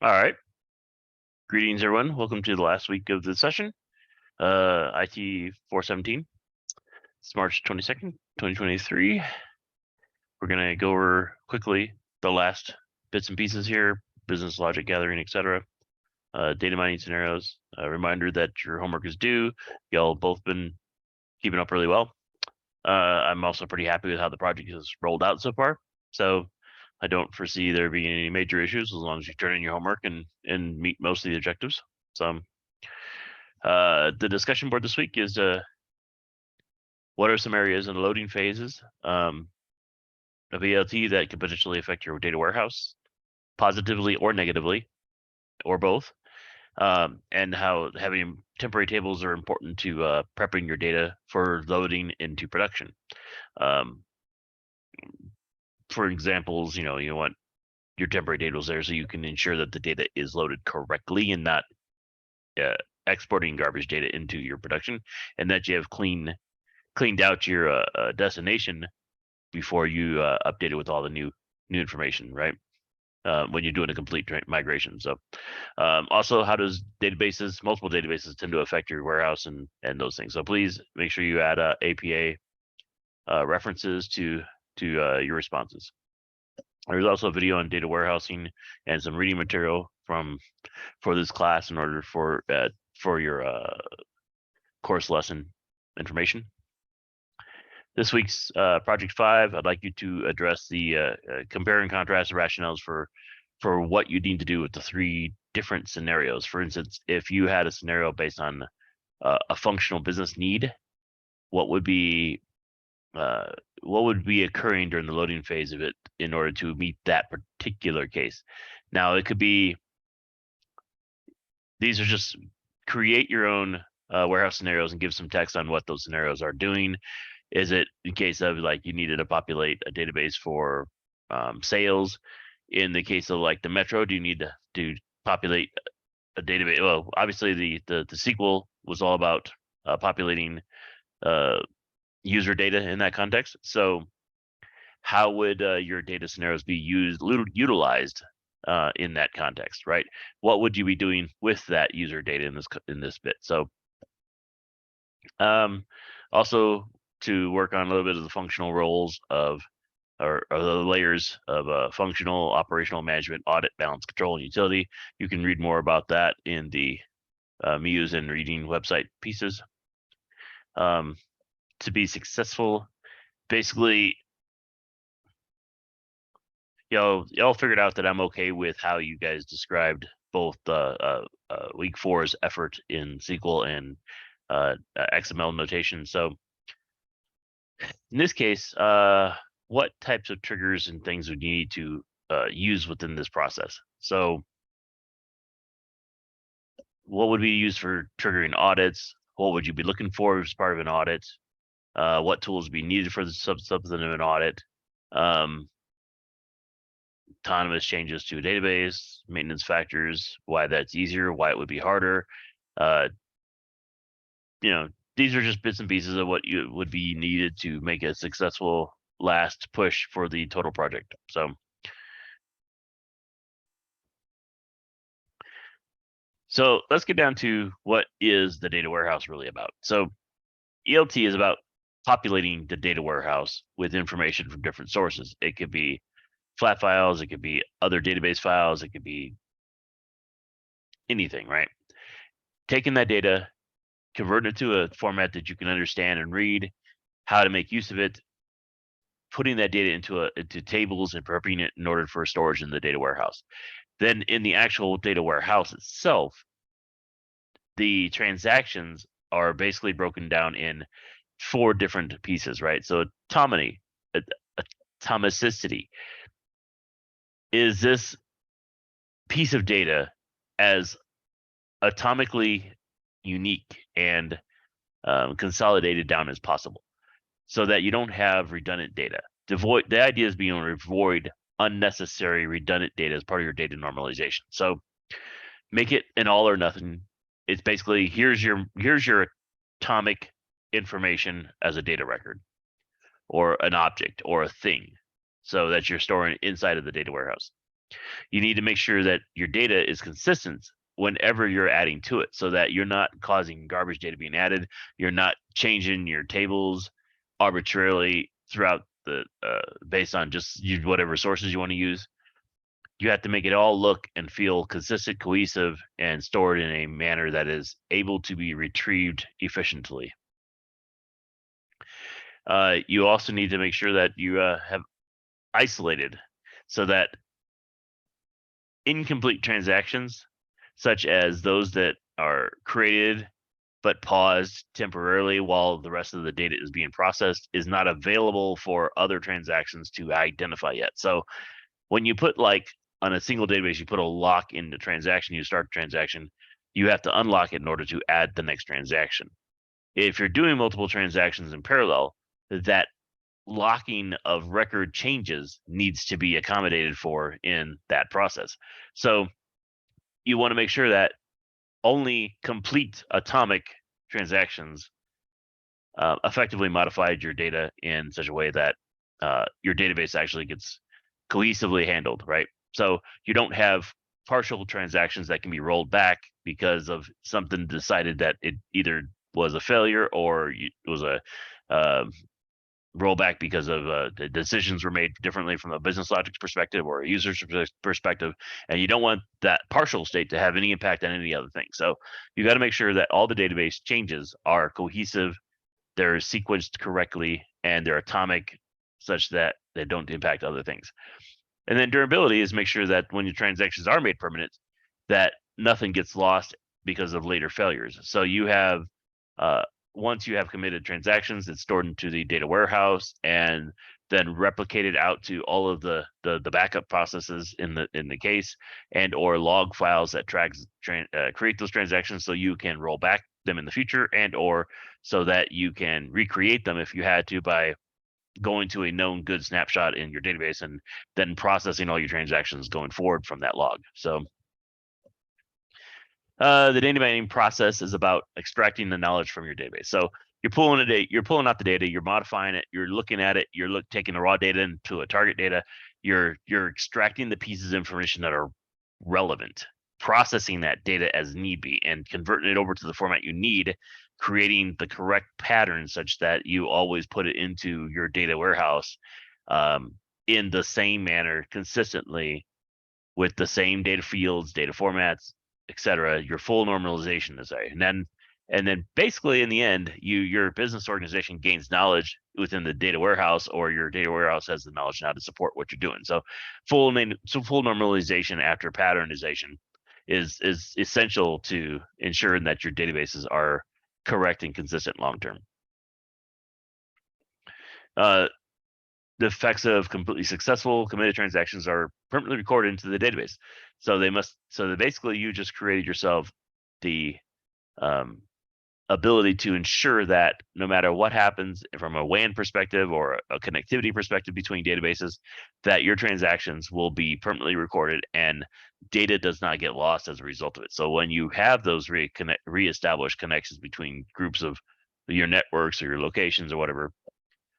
All right. Greetings, everyone. Welcome to the last week of the session. IT417. It's March 22nd, 2023. We're going to go over quickly the last bits and pieces here, business logic gathering, etc. Data mining scenarios. A reminder that your homework is due. Y'all both been keeping up really well. I'm also pretty happy with how the project has rolled out so far. So I don't foresee there being any major issues as long as you turn in your homework and meet most of the objectives. So the discussion board this week is what are some areas in loading phases of ELT that could potentially affect your data warehouse positively or negatively, or both, and how having temporary tables are important to prepping your data for loading into production. For examples, you want your temporary tables there so you can ensure that the data is loaded correctly and not exporting garbage data into your production, and that you have cleaned out your destination before you update it with all the new information, right? When you're doing a complete migration. So also, how does multiple databases tend to affect your warehouse and those things? So please make sure you add APA references to your responses. There's also a video on data warehousing and some reading material for this class in order for your course lesson information. This week's project 5, I'd like you to address the compare and contrast rationales for what you need to do with the 3 different scenarios. For instance, if you had a scenario based on a functional business need, what would be occurring during the loading phase of it in order to meet that particular case? Now, it could be, these are just create your own warehouse scenarios and give some text on what those scenarios are doing. Is it in case of like you needed to populate a database for sales? In the case of like the Metro, do you need to populate a database? Well, obviously the SQL was all about populating user data in that context. So how would your data scenarios be utilized in that context, right? What would you be doing with that user data in this bit? So also to work on a little bit of the functional roles of or the layers of functional, operational management, audit, balance, control, and utility. You can read more about that in the Muse and Reading website pieces. To be successful, basically, y'all figured out that I'm okay with how you guys described both week 4's effort in SQL and XML notation. So in this case, what types of triggers and things would you need to use within this process? So what would be used for triggering audits? What would you be looking for as part of an audit? What tools would be needed for the substance of an audit? Autonomous changes to a database, maintenance factors, why that's easier, why it would be harder. These are just bits and pieces of what you would be needed to make a successful last push for the total project. So let's get down to what is the data warehouse really about. So ELT is about populating the data warehouse with information from different sources. It could be flat files, it could be other database files, it could be anything, right? Taking that data, converting it to a format that you can understand and read, how to make use of it, putting that data into tables and prepping it in order for storage in the data warehouse. Then in the actual data warehouse itself, the transactions are basically broken down in 4 different pieces, right? So atomicity. Is this piece of data as atomically unique and consolidated down as possible so that you don't have redundant data? The idea is being able to avoid unnecessary redundant data as part of your data normalization. So make it an all or nothing. It's basically here's your atomic information as a data record or an object or a thing, so that you're storing inside of the data warehouse. You need to make sure that your data is consistent whenever you're adding to it, so that you're not causing garbage data being added. You're not changing your tables arbitrarily throughout the based on just whatever sources you want to use. You have to make it all look and feel consistent, cohesive, and stored in a manner that is able to be retrieved efficiently. You also need to make sure that you have isolated, so that incomplete transactions, such as those that are created but paused temporarily while the rest of the data is being processed, is not available for other transactions to identify yet. So when you put, like, on a single database, you put a lock in the transaction, you start the transaction, you have to unlock it in order to add the next transaction. If you're doing multiple transactions in parallel, that locking of record changes needs to be accommodated for in that process. So you want to make sure that only complete atomic transactions effectively modified your data in such a way that your database actually gets cohesively handled, right? So you don't have partial transactions that can be rolled back because of something decided that it either was a failure or it was a rollback because of the decisions were made differently from a business logic perspective or a user's perspective, and you don't want that partial state to have any impact on any other thing. So you got to make sure that all the database changes are cohesive, they're sequenced correctly, and they're atomic, such that they don't impact other things. And then durability is make sure that when your transactions are made permanent, that nothing gets lost because of later failures. So you have once you have committed transactions, it's stored into the data warehouse and then replicated out to all of the backup processes in the case, and or log files that create those transactions, so you can roll back them in the future, and or so that you can recreate them if you had to by going to a known good snapshot in your database and then processing all your transactions going forward from that log. So the data mining process is about extracting the knowledge from your database. So you're pulling out the data, you're modifying it, you're looking at it, you're taking the raw data into a target data, you're extracting the pieces of information that are relevant, processing that data as need be, and converting it over to the format you need, creating the correct pattern such that you always put it into your data warehouse in the same manner consistently, with the same data fields, data formats, etc. Your full normalization is there, and then basically in the end, your business organization gains knowledge within the data warehouse, or your data warehouse has the knowledge now to support what you're doing. So full normalization after patternization is essential to ensuring that your databases are correct and consistent long term. The effects of completely successful committed transactions are permanently recorded into the database. So basically you just created yourself the ability to ensure that no matter what happens from a WAN perspective or a connectivity perspective between databases, that your transactions will be permanently recorded and data does not get lost as a result of it. So when you have those reestablished connections between groups of your networks or your locations or whatever,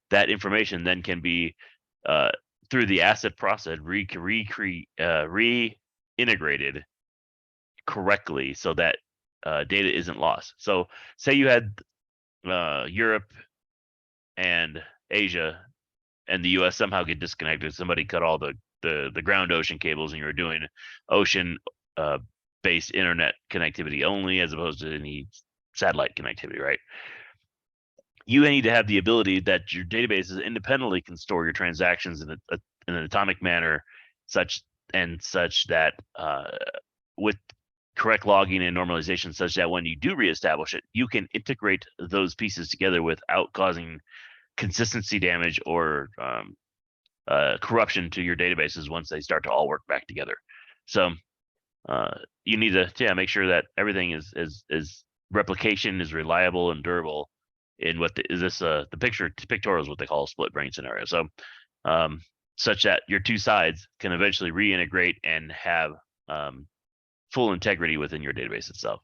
that information then can be through the asset process reintegrated correctly, so that data isn't lost. So say you had Europe and Asia and the US somehow get disconnected. Somebody cut all the ground ocean cables, and you're doing ocean based internet connectivity only, as opposed to any satellite connectivity, right? You need to have the ability that your databases independently can store your transactions in an atomic manner, such that with correct logging and normalization, such that when you do reestablish it, you can integrate those pieces together without causing consistency damage or corruption to your databases once they start to all work back together. So you need to make sure that everything is replication is reliable and durable in what the pictorial is what they call a split brain scenario. So such that your two sides can eventually reintegrate and have full integrity within your database itself.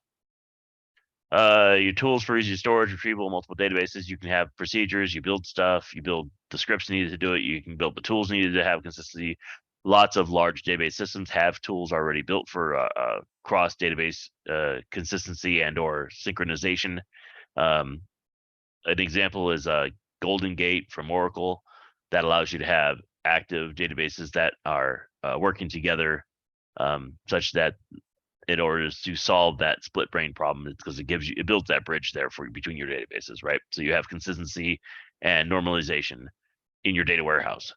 Your tools for easy storage, retrieval, multiple databases. You can have procedures, you build stuff, you build the scripts needed to do it, you can build the tools needed to have consistency. lots of large database systems have tools already built for cross database consistency and or synchronization. An example is Golden Gate from Oracle that allows you to have active databases that are working together, such that in order to solve that split brain problem, because it builds that bridge there for between your databases, right? So you have consistency and normalization in your data warehouse.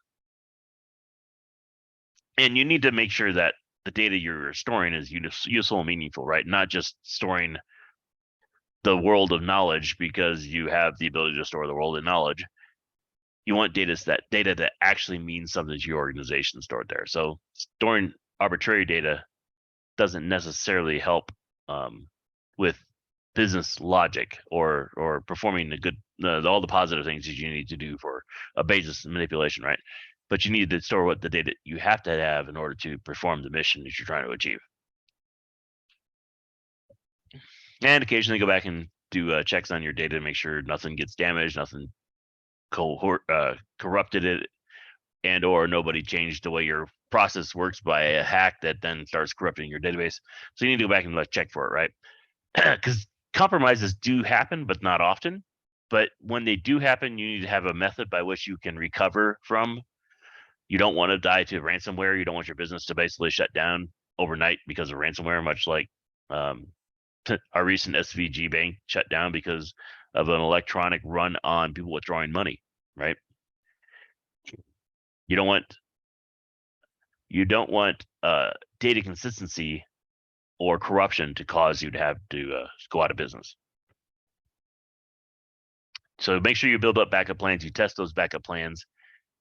And you need to make sure that the data you're storing is useful and meaningful, right? Not just storing the world of knowledge because you have the ability to store the world of knowledge. You want data that actually means something to your organization stored there. So storing arbitrary data doesn't necessarily help with business logic or performing the good all the positive things that you need to do for a basis manipulation, right? But you need to store what the data you have to have in order to perform the mission that you're trying to achieve. And occasionally go back and do checks on your data to make sure nothing gets damaged, nothing corrupted it, and or nobody changed the way your process works by a hack that then starts corrupting your database. So you need to go back and check for it, right? Because compromises do happen, but not often. But when they do happen, you need to have a method by which you can recover from. You don't want to die to ransomware. You don't want your business to basically shut down overnight because of ransomware, much like our recent SVG bank shut down because of an electronic run on people withdrawing money, right? You don't want data consistency or corruption to cause you to have to go out of business. So make sure you build up backup plans. You test those backup plans.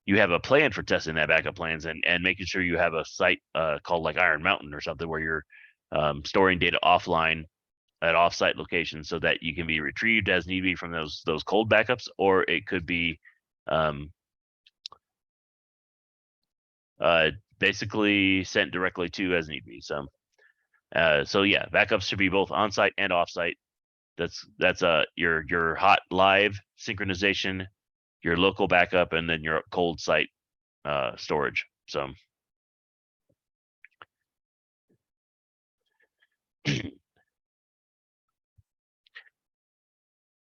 You have a plan for testing that backup plans and making sure you have a site called like Iron Mountain or something where you're storing data offline at offsite locations so that you can be retrieved as need be from those cold backups, or it could be basically sent directly to as need be. So yeah, backups should be both on-site and off-site. That's your hot live synchronization, your local backup, and then your cold site storage. So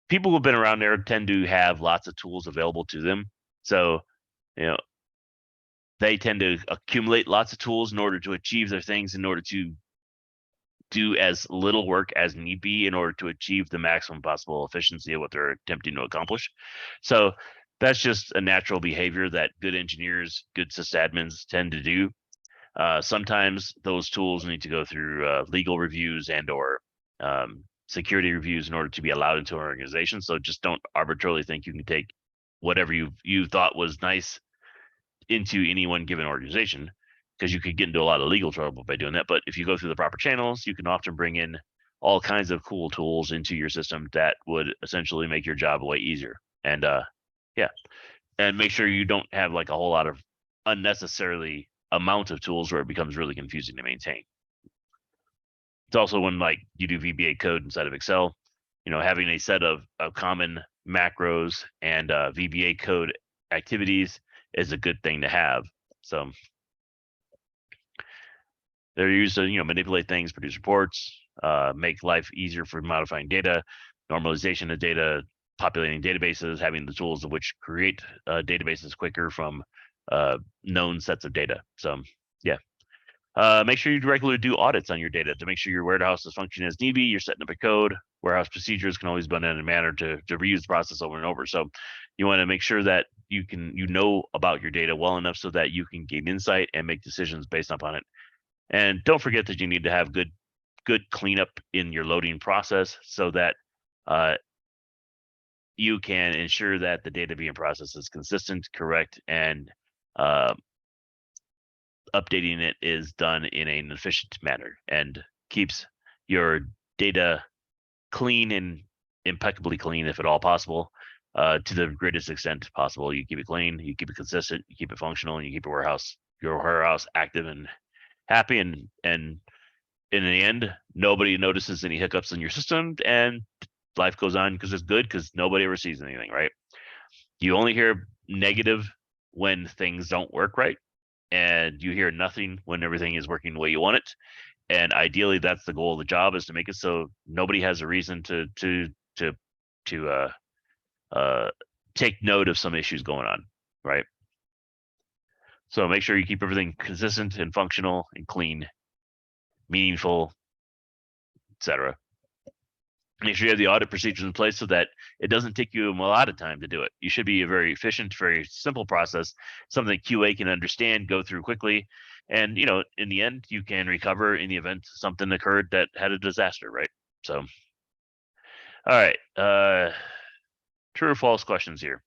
people who've been around there tend to have lots of tools available to them. So, they tend to accumulate lots of tools in order to achieve their things, in order to do as little work as need be in order to achieve the maximum possible efficiency of what they're attempting to accomplish. So that's just a natural behavior that good engineers, good sysadmins tend to do. Sometimes those tools need to go through legal reviews and or security reviews in order to be allowed into an organization. So just don't arbitrarily think you can take whatever you thought was nice into any one given organization, because you could get into a lot of legal trouble by doing that. But if you go through the proper channels, you can often bring in all kinds of cool tools into your system that would essentially make your job way easier. And yeah, and make sure you don't have like a whole lot of unnecessarily amount of tools where it becomes really confusing to maintain. It's also when like you do VBA code inside of Excel, having a set of common macros and VBA code activities is a good thing to have. So they're used to manipulate things, produce reports, make life easier for modifying data, normalization of data, populating databases, having the tools of which create databases quicker from known sets of data. So yeah. Make sure you regularly do audits on your data to make sure your warehouse is functioning as need be. You're setting up a code. Warehouse procedures can always be done in a manner to reuse the process over and over. So you want to make sure that you know about your data well enough so that you can gain insight and make decisions based upon it. And don't forget that you need to have good cleanup in your loading process so that you can ensure that the data being processed is consistent, correct, and updating it is done in an efficient manner and keeps your data clean and impeccably clean, if at all possible, to the greatest extent possible. You keep it clean, you keep it consistent, you keep it functional, and you keep your warehouse active and happy. And in the end, nobody notices any hiccups in your system, and life goes on because it's good, because nobody ever sees anything, right? You only hear negative when things don't work right. and you hear nothing when everything is working the way you want it. And ideally, that's the goal of the job, is to make it so nobody has a reason to take note of some issues going on, right? So make sure you keep everything consistent and functional and clean, meaningful, etc. Make sure you have the audit procedures in place so that it doesn't take you a lot of time to do it. You should be a very efficient, very simple process, something that QA can understand, go through quickly, and in the end, you can recover in the event something occurred that had a disaster, right? So, all right, true or false questions here.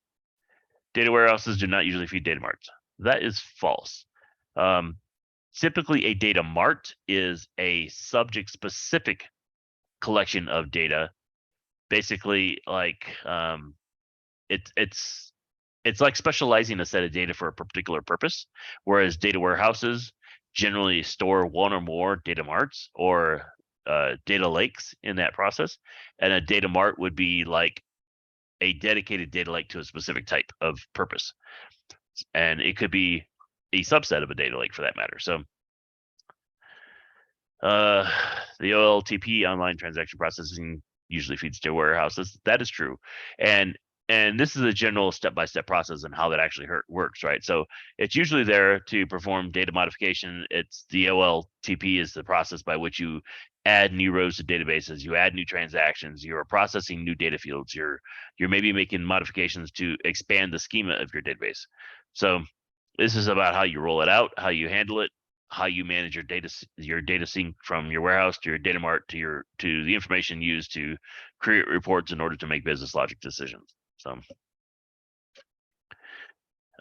Data warehouses do not usually feed data marts. That is false. Typically, a data mart is a subject-specific collection of data. Basically, like it's like specializing a set of data for a particular purpose, whereas data warehouses generally store one or more data marts or data lakes in that process, and a data mart would be like a dedicated data lake to a specific type of purpose, and it could be a subset of a data lake for that matter. So the OLTP, online transaction processing, usually feeds data warehouses. That is true, and this is a general step-by-step process and how that actually works, right? So it's usually there to perform data modification. It's the OLTP is the process by which you add new rows to databases, you add new transactions, you're processing new data fields, you're maybe making modifications to expand the schema of your database. So this is about how you roll it out, how you handle it, how you manage your data sync from your warehouse to your data mart to the information used to create reports in order to make business logic decisions. So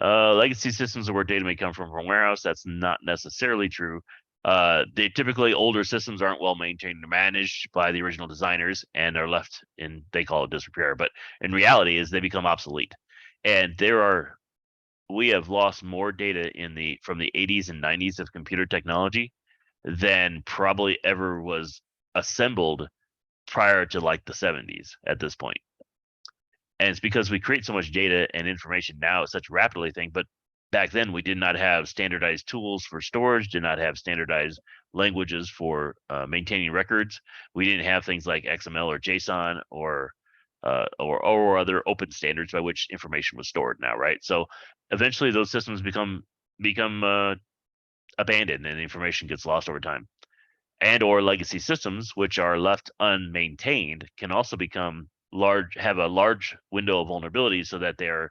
legacy systems are where data may come from warehouse. That's not necessarily true. They typically, older systems aren't well maintained or managed by the original designers and are left in, they call it disrepair, but in reality is they become obsolete. And we have lost more data from the 80s and 90s of computer technology than probably ever was assembled prior to like the 70s at this point. And it's because we create so much data and information now at such a rapidly thing, but back then we did not have standardized tools for storage, did not have standardized languages for maintaining records. We didn't have things like XML or JSON or other open standards by which information was stored now, right? So eventually those systems become abandoned and information gets lost over time. And or legacy systems, which are left unmaintained, can also have a large window of vulnerability so that they're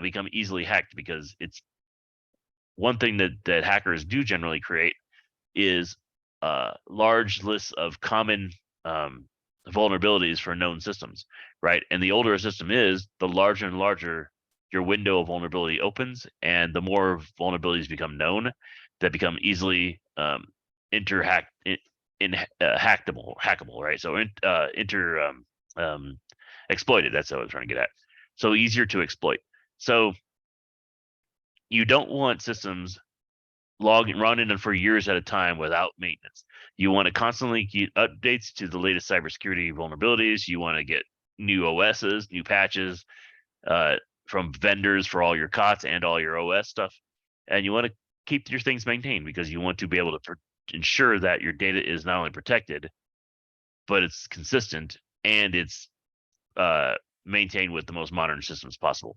become easily hacked, because it's one thing that hackers do generally create is large lists of common vulnerabilities for known systems, right? And the older a system is, the larger and larger your window of vulnerability opens, and the more vulnerabilities become known that become easily hackable, right? So exploited. That's what I was trying to get at. So easier to exploit. So you don't want systems running for years at a time without maintenance. You want to constantly get updates to the latest cybersecurity vulnerabilities. You want to get new OSs, new patches from vendors for all your COTS and all your OS stuff. And you want to keep your things maintained because you want to be able to ensure that your data is not only protected, but it's consistent and it's maintained with the most modern systems possible.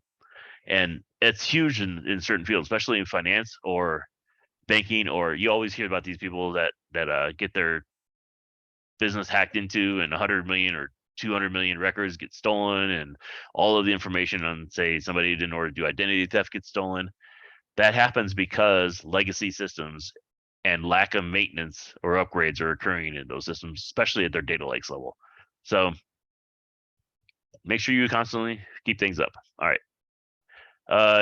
And it's huge in certain fields, especially in finance or banking, or you always hear about these people that get their business hacked into and 100 million or 200 million records get stolen, and all of the information on, say, somebody in order to do identity theft gets stolen. That happens because legacy systems and lack of maintenance or upgrades are occurring in those systems, especially at their data lakes level. So make sure you constantly keep things up. All right.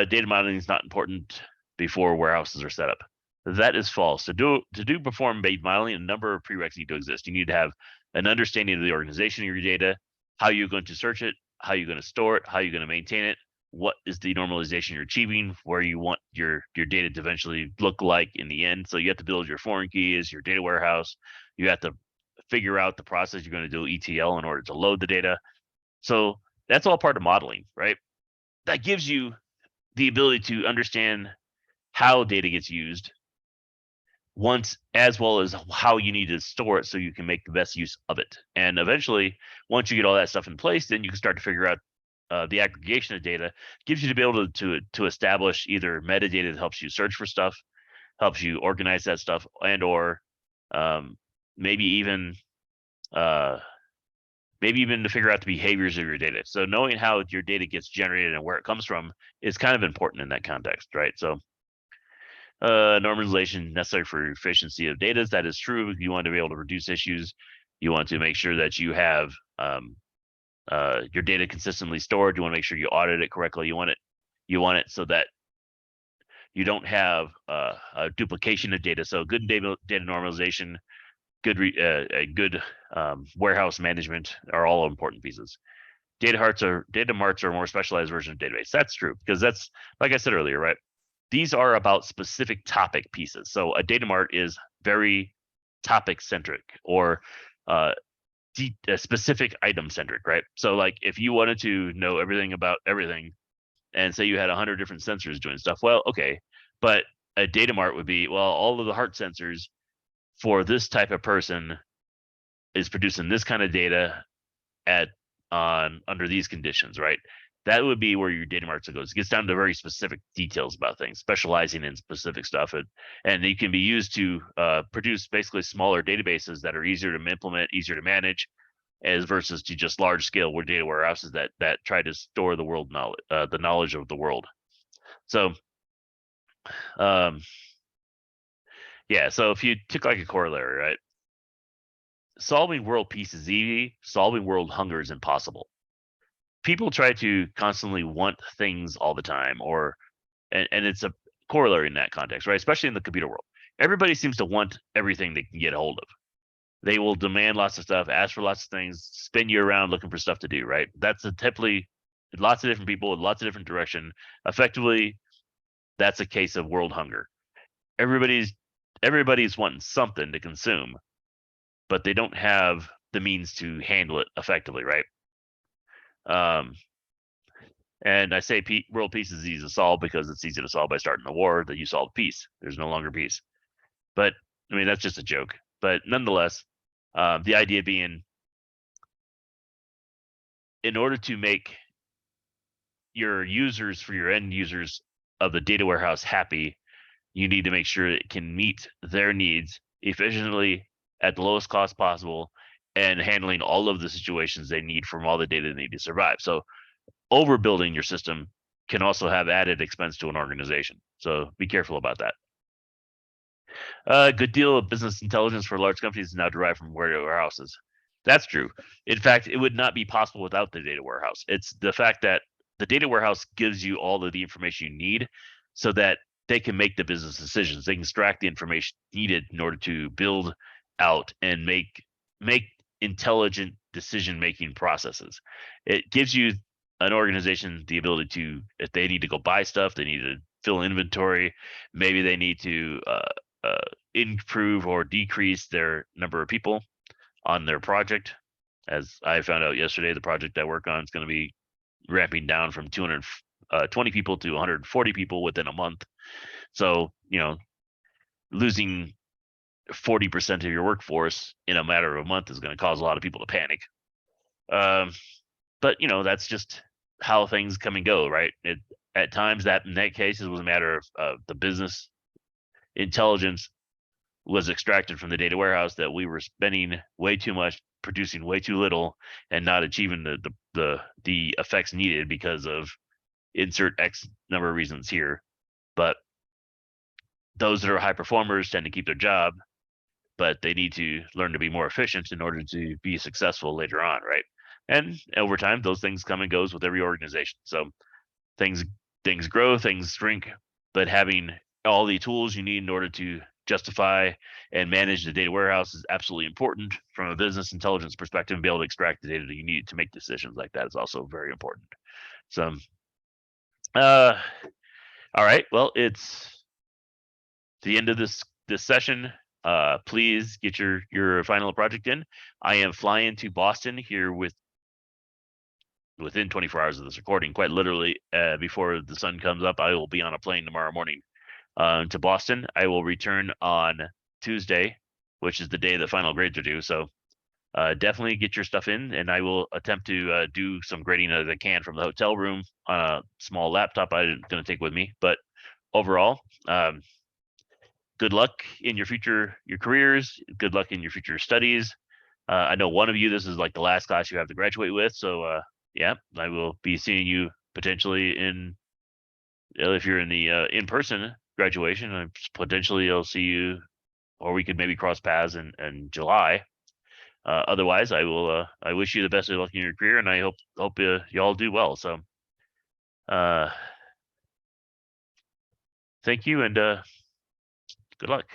Data modeling is not important before warehouses are set up. That is false. To perform data modeling, a number of prerequisites need to exist. You need to have an understanding of the organization of your data, how you're going to search it, how you're going to store it, how you're going to maintain it, what is the normalization you're achieving, where you want your data to eventually look like in the end. So you have to build your foreign keys, your data warehouse. You have to figure out the process you're going to do ETL in order to load the data. So that's all part of modeling, right? That gives you the ability to understand how data gets used, once, as well as how you need to store it so you can make the best use of it. And eventually, once you get all that stuff in place, then you can start to figure out the aggregation of data. Gives you to be able to establish either metadata that helps you search for stuff, helps you organize that stuff, and or maybe even to figure out the behaviors of your data. So knowing how your data gets generated and where it comes from is kind of important in that context, right? So normalization necessary for efficiency of data. That is true. You want to be able to reduce issues. You want to make sure that you have your data consistently stored. You want to make sure you audit it correctly. You want it so that you don't have a duplication of data. So good data normalization, good warehouse management are all important pieces. Data marts are a more specialized version of database. That's true, because that's, like I said earlier, right? These are about specific topic pieces. So a data mart is very topic centric, or specific item centric, right? So like if you wanted to know everything about everything, and say you had 100 different sensors doing stuff, well, okay, but a data mart would be, well, all of the heart sensors for this type of person is producing this kind of data under these conditions, right? That would be where your data marts goes. It gets down to very specific details about things, specializing in specific stuff, and they can be used to produce basically smaller databases that are easier to implement, easier to manage, as versus to just large scale data warehouses that try to store the world knowledge, the knowledge of the world. So, yeah. So if you took like a corollary, right? Solving world peace is easy. Solving world hunger is impossible. People try to constantly want things all the time, and it's a corollary in that context, right? Especially in the computer world. Everybody seems to want everything they can get a hold of. They will demand lots of stuff, ask for lots of things, spin you around looking for stuff to do, right? That's typically lots of different people with lots of different direction. Effectively, that's a case of world hunger. Everybody's wanting something to consume, but they don't have the means to handle it effectively, right? And I say world peace is easy to solve because it's easy to solve by starting a war. That you solve peace. There's no longer peace. But I mean, that's just a joke. But nonetheless, the idea being, in order to make your users, for your end users of the data warehouse happy, you need to make sure it can meet their needs efficiently at the lowest cost possible, and handling all of the situations they need from all the data they need to survive. So overbuilding your system can also have added expense to an organization. So be careful about that. A good deal of business intelligence for large companies is now derived from data warehouses. That's true. In fact, it would not be possible without the data warehouse. It's the fact that the data warehouse gives you all of the information you need so that they can make the business decisions. They can extract the information needed in order to build out and make intelligent decision-making processes. It gives you an organization the ability to, if they need to go buy stuff, they need to fill inventory, maybe they need to improve or decrease their number of people on their project. As I found out yesterday, the project I work on is going to be ramping down from 220 people to 140 people within a month. So, losing 40% of your workforce in a matter of a month is going to cause a lot of people to panic. But that's just how things come and go, right? At times, that in that case, it was a matter of the business intelligence was extracted from the data warehouse, that we were spending way too much, producing way too little, and not achieving the effects needed because of insert X number of reasons here. But those that are high performers tend to keep their job, but they need to learn to be more efficient in order to be successful later on, right? And over time, those things come and goes with every organization. So things grow, things shrink, but having all the tools you need in order to justify and manage the data warehouse is absolutely important from a business intelligence perspective. And be able to extract the data that you need to make decisions like that is also very important. So, all right. Well, it's the end of this session. Please get your final project in. I am flying to Boston here within 24 hours of this recording. Quite literally, before the sun comes up, I will be on a plane tomorrow morning. to Boston. I will return on Tuesday, which is the day the final grades are due. So definitely get your stuff in, and I will attempt to do some grading as I can from the hotel room on a small laptop I'm going to take with me. But overall, good luck in your careers. Good luck in your future studies. I know one of you, this is like the last class you have to graduate with. So yeah, I will be seeing you potentially if you're in the in-person graduation, potentially I'll see you, or we could maybe cross paths in July. Otherwise, I wish you the best of luck in your career, and I hope you all do well. So, thank you, and good luck.